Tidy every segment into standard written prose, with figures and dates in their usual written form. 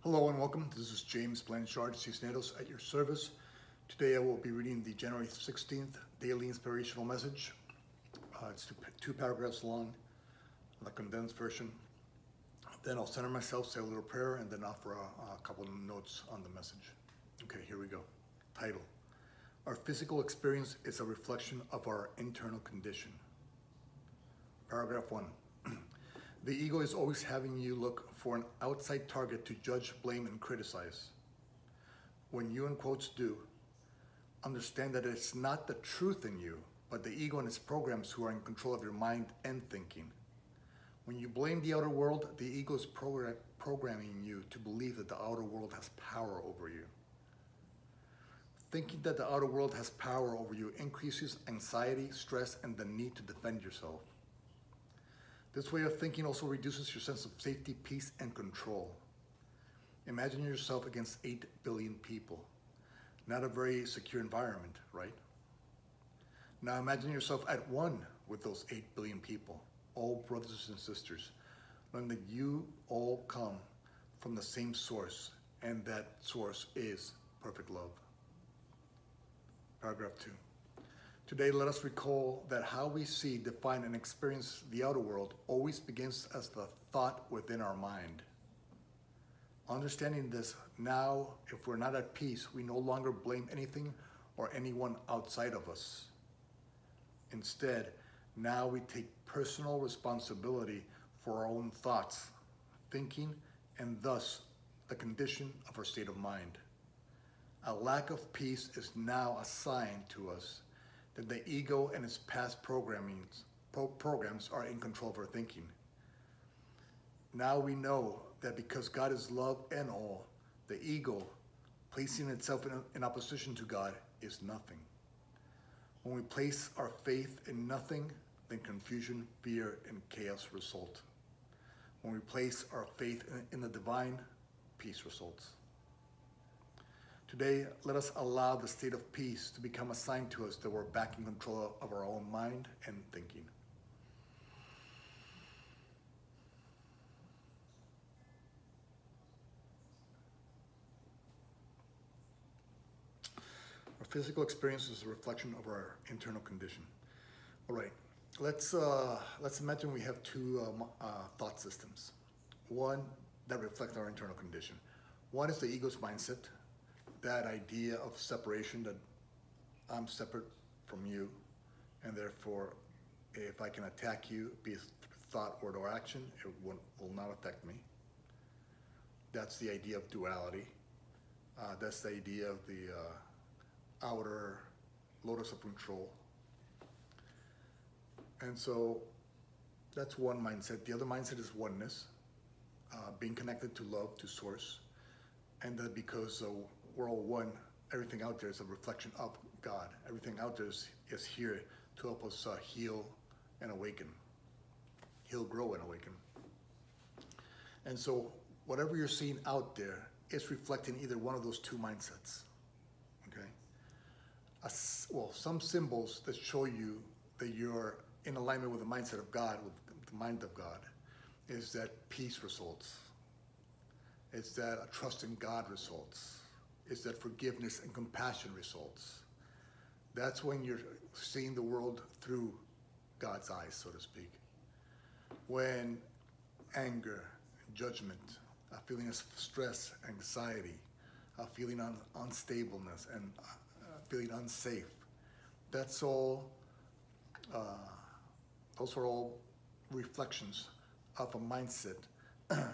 Hello and welcome. This is James Blanchard, Cisneros at your service. Today I will be reading the January 16th Daily Inspirational Message. It's two paragraphs long, the condensed version. Then I'll center myself, say a little prayer, and then offer a couple of notes on the message. Okay, here we go. Title: Our physical experience is a reflection of our internal condition. Paragraph 1. The ego is always having you look for an outside target to judge, blame, and criticize. When you, in quotes, do, understand that it's not the truth in you, but the ego and its programs who are in control of your mind and thinking. When you blame the outer world, the ego is programming you to believe that the outer world has power over you. Thinking that the outer world has power over you increases anxiety, stress, and the need to defend yourself. This way of thinking also reduces your sense of safety, peace, and control. Imagine yourself against 8 billion people. Not a very secure environment, right? Now imagine yourself at one with those 8 billion people, all brothers and sisters, knowing that you all come from the same source, and that source is perfect love. Paragraph 2. Today, let us recall that how we see, define, and experience the outer world always begins as the thought within our mind. Understanding this, now, if we're not at peace, we no longer blame anything or anyone outside of us. Instead, now we take personal responsibility for our own thoughts, thinking, and thus the condition of our state of mind. A lack of peace is now a sign to us that the ego and its past programs are in control of our thinking. Now we know that because God is love and all, the ego, placing itself in opposition to God, is nothing. When we place our faith in nothing, then confusion, fear, and chaos result. When we place our faith in the divine, peace results. Today, let us allow the state of peace to become a sign to us that we're back in control of our own mind and thinking. Our physical experience is a reflection of our internal condition. All right, let's imagine we have two thought systems. One that reflects our internal condition. One is the ego's mindset. That idea of separation, that I'm separate from you, and therefore if I can attack you, be it thought, word, or action, it will not affect me. That's the idea of duality. That's the idea of the outer locus of control. And so that's one mindset. The other mindset is oneness, being connected to love, to source, and that because we're all one, everything out there is a reflection of God. Everything out there is here to help us heal and awaken. Heal, grow, and awaken. And so whatever you're seeing out there is reflecting either one of those two mindsets, okay? Some symbols that show you that you're in alignment with the mindset of God, with the mind of God, is that peace results. It's that a trust in God results. Is that forgiveness and compassion results. That's when you're seeing the world through God's eyes, so to speak. When anger, judgment, a feeling of stress, anxiety, a feeling of unstableness, and feeling unsafe, that's all, those are all reflections of a mindset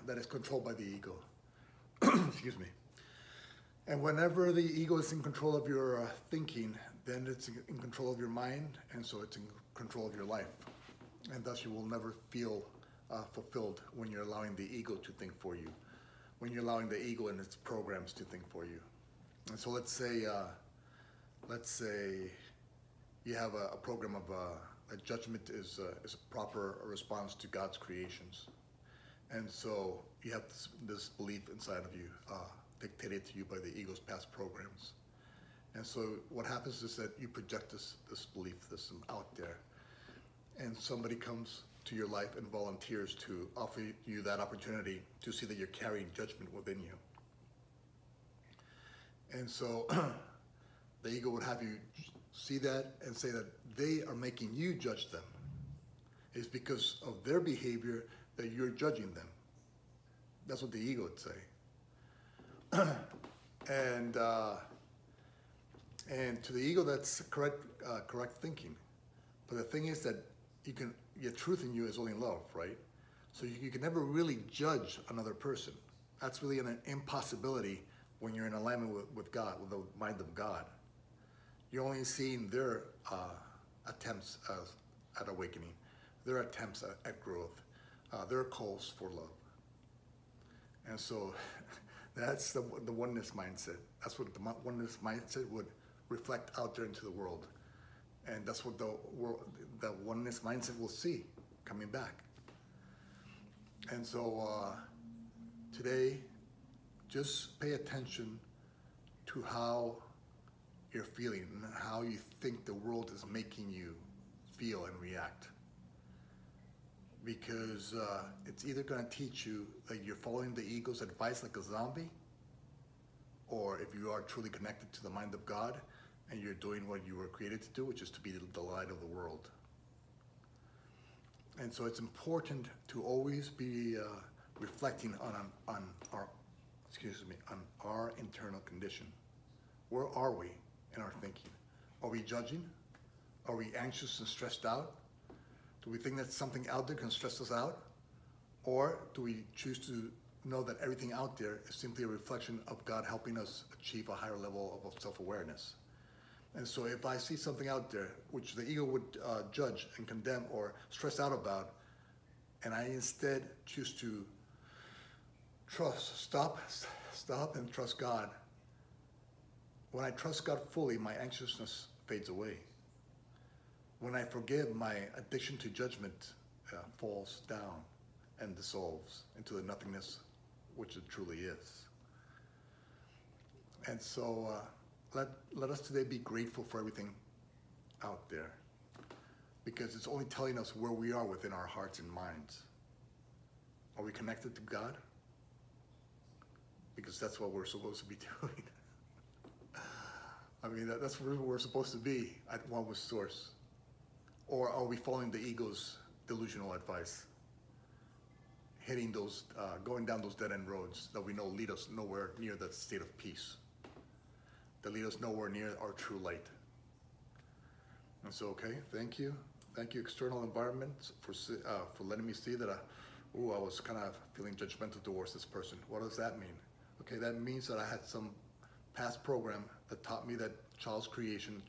that is controlled by the ego. Excuse me. And whenever the ego is in control of your thinking, then it's in control of your mind, and so it's in control of your life. And thus you will never feel fulfilled when you're allowing the ego to think for you, when you're allowing the ego and its programs to think for you. And so let's say you have a program of that judgment is a proper response to God's creations. And so you have this belief inside of you, dictated to you by the ego's past programs. And so what happens is that you project this belief system out there, and somebody comes to your life and volunteers to offer you that opportunity to see that you're carrying judgment within you. And so the ego would have you see that and say that they are making you judge them. It's because of their behavior that you're judging them. That's what the ego would say. And to the ego, that's correct thinking. But the thing is that your truth in you is only love, right? So you can never really judge another person. That's really an impossibility when you're in alignment with God, with the mind of God. You're only seeing their attempts at awakening, their attempts at growth, their calls for love. And so that's the oneness mindset. That's what the oneness mindset would reflect out there into the world. And that's what the oneness mindset will see coming back. And so today, just pay attention to how you're feeling and how you think the world is making you feel and react. Because it's either going to teach you that you're following the ego's advice like a zombie, or if you are truly connected to the mind of God and you're doing what you were created to do, which is to be the light of the world. And so it's important to always be reflecting on our internal condition. Where are we in our thinking? Are we judging? Are we anxious and stressed out? Do we think that something out there can stress us out? Or do we choose to know that everything out there is simply a reflection of God helping us achieve a higher level of self-awareness? And so if I see something out there which the ego would judge and condemn or stress out about, and I instead choose to stop and trust God, when I trust God fully, my anxiousness fades away. When I forgive, my addiction to judgment falls down and dissolves into the nothingness which it truly is. And so let us today be grateful for everything out there, because it's only telling us where we are within our hearts and minds. Are we connected to God? Because that's what we're supposed to be doing. I mean, that's where we're supposed to be, at one with Source. Or are we following the ego's delusional advice? Hitting those, going down those dead-end roads that we know lead us nowhere near that state of peace, that lead us nowhere near our true light. And so, okay, thank you. Thank you, external environment, for letting me see that I was kind of feeling judgmental towards this person. What does that mean? Okay, that means that I had some past program that taught me that child's creation,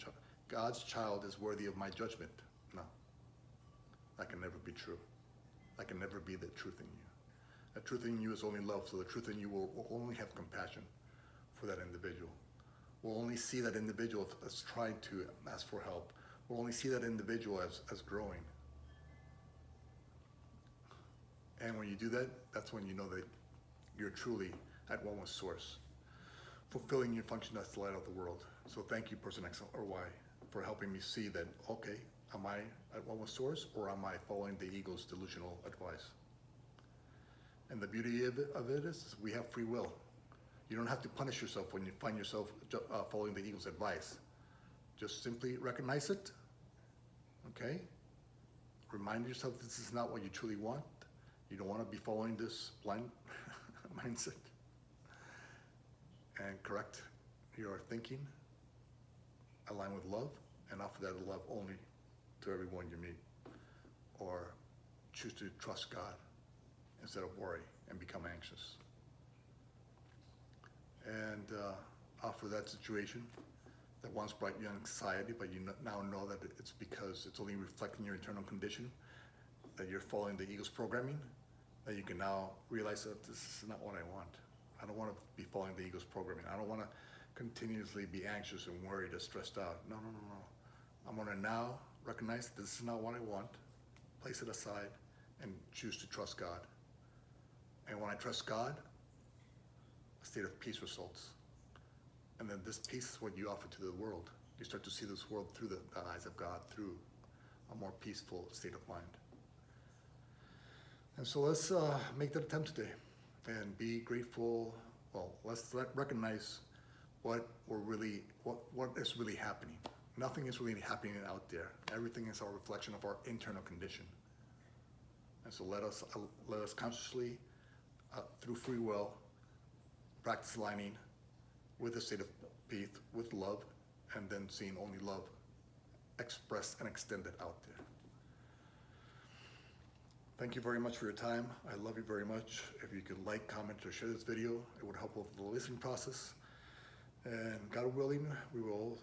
God's child is worthy of my judgment. No, that can never be true. That can never be the truth in you. The truth in you is only love, so the truth in you will only have compassion for that individual. We'll only see that individual as trying to ask for help. We'll only see that individual as growing. And when you do that, that's when you know that you're truly at one with Source, fulfilling your function as the light of the world. So thank you, person X or Y, for helping me see that, okay, am I at one with Source, or am I following the ego's delusional advice? And the beauty of it is we have free will. You don't have to punish yourself when you find yourself following the ego's advice. Just simply recognize it, okay? Remind yourself this is not what you truly want. You don't want to be following this blind mindset. And correct your thinking, align with love, and offer that love only to everyone you meet. Or choose to trust God instead of worry and become anxious. And offer that situation that once brought you anxiety, but you now know that it's because it's only reflecting your internal condition, that you're following the ego's programming, that you can now realize that this is not what I want. I don't want to be following the ego's programming. I don't want to continuously be anxious and worried or stressed out. No. I'm going to now recognize that this is not what I want, place it aside, and choose to trust God. And when I trust God, a state of peace results. And then this peace is what you offer to the world. You start to see this world through the eyes of God, through a more peaceful state of mind. And so let's make that attempt today and be grateful. Well, let's recognize what is really happening. Nothing is really happening out there. Everything is our reflection of our internal condition. And so let us consciously, through free will, practice aligning with a state of peace, with love, and then seeing only love expressed and extended out there. Thank you very much for your time. I love you very much. If you could like, comment, or share this video, it would help with the listening process. And God willing, we'll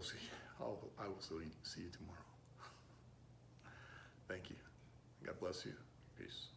see. I will see you tomorrow. Thank you. God bless you. Peace.